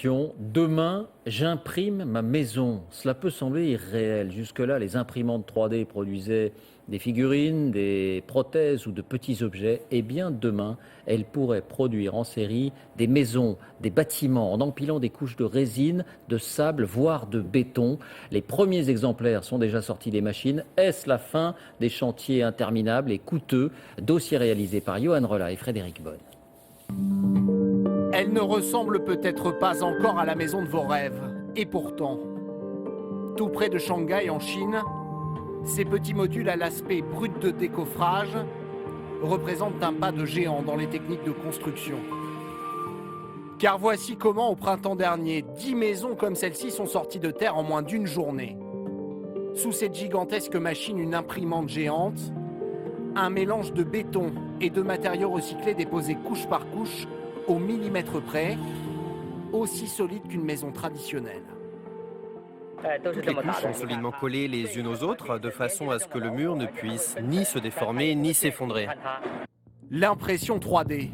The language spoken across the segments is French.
question. Demain, j'imprime ma maison. Cela peut sembler irréel. Jusque-là, les imprimantes 3D produisaient des figurines, des prothèses ou de petits objets. Eh bien, demain, elles pourraient produire en série des maisons, des bâtiments, en empilant des couches de résine, de sable, voire de béton. Les premiers exemplaires sont déjà sortis des machines. Est-ce la fin des chantiers interminables et coûteux? Dossier réalisé par Johan Rolla et Frédéric Bonne. Elle ne ressemble peut-être pas encore à la maison de vos rêves. Et pourtant, tout près de Shanghai en Chine, ces petits modules à l'aspect brut de décoffrage représentent un pas de géant dans les techniques de construction. Car voici comment, au printemps dernier, 10 maisons comme celle-ci sont sorties de terre en moins d'une journée. Sous cette gigantesque machine, une imprimante géante, un mélange de béton et de matériaux recyclés déposés couche par couche, au millimètre près, aussi solide qu'une maison traditionnelle. Toutes les couches sont solidement collées les unes aux autres, de façon à ce que le mur ne puisse ni se déformer, ni s'effondrer. L'impression 3D.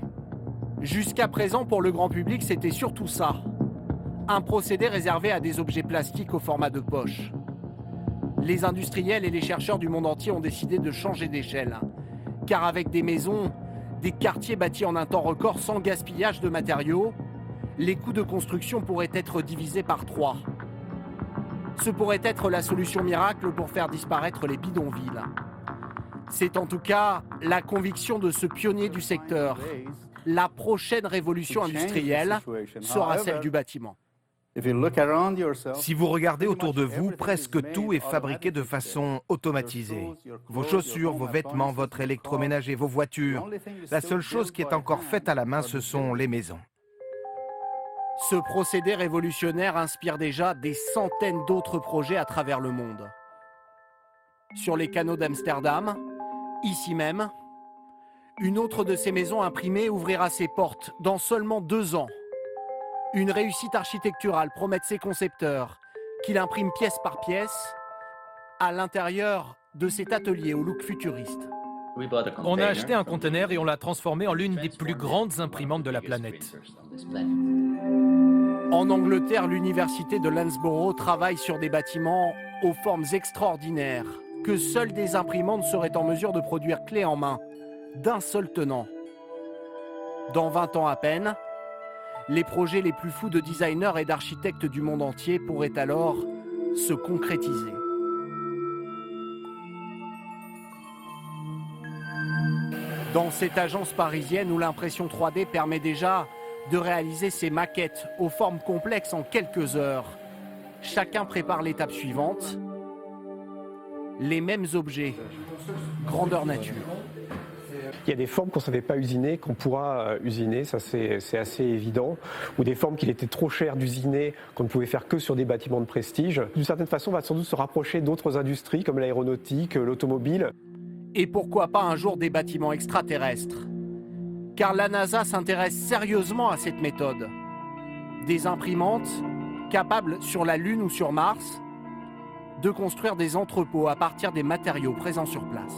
Jusqu'à présent, pour le grand public, c'était surtout ça. Un procédé réservé à des objets plastiques au format de poche. Les industriels et les chercheurs du monde entier ont décidé de changer d'échelle. Car avec des maisons, des quartiers bâtis en un temps record sans gaspillage de matériaux, les coûts de construction pourraient être divisés par 3. Ce pourrait être la solution miracle pour faire disparaître les bidonvilles. C'est en tout cas la conviction de ce pionnier du secteur. La prochaine révolution industrielle sera celle du bâtiment. Si vous regardez autour de vous, presque tout est fabriqué de façon automatisée. Vos chaussures, vos vêtements, votre électroménager, vos voitures. La seule chose qui est encore faite à la main, ce sont les maisons. Ce procédé révolutionnaire inspire déjà des centaines d'autres projets à travers le monde. Sur les canaux d'Amsterdam, ici même, une autre de ces maisons imprimées ouvrira ses portes dans seulement 2 ans. Une réussite architecturale promet ses concepteurs, qui l'impriment pièce par pièce à l'intérieur de cet atelier au look futuriste. On a acheté un conteneur et on l'a transformé en l'une des plus grandes imprimantes de la planète. En Angleterre, l'université de Loughborough travaille sur des bâtiments aux formes extraordinaires que seules des imprimantes seraient en mesure de produire clé en main, d'un seul tenant. Dans 20 ans à peine, les projets les plus fous de designers et d'architectes du monde entier pourraient alors se concrétiser. Dans cette agence parisienne où l'impression 3D permet déjà de réaliser ces maquettes aux formes complexes en quelques heures, chacun prépare l'étape suivante. Les mêmes objets, grandeur nature. Il y a des formes qu'on ne savait pas usiner, qu'on pourra usiner, ça c'est assez évident. Ou des formes qu'il était trop cher d'usiner, qu'on ne pouvait faire que sur des bâtiments de prestige. D'une certaine façon, on va sans doute se rapprocher d'autres industries comme l'aéronautique, l'automobile. Et pourquoi pas un jour des bâtiments extraterrestres? Car la NASA s'intéresse sérieusement à cette méthode. Des imprimantes capables sur la Lune ou sur Mars de construire des entrepôts à partir des matériaux présents sur place.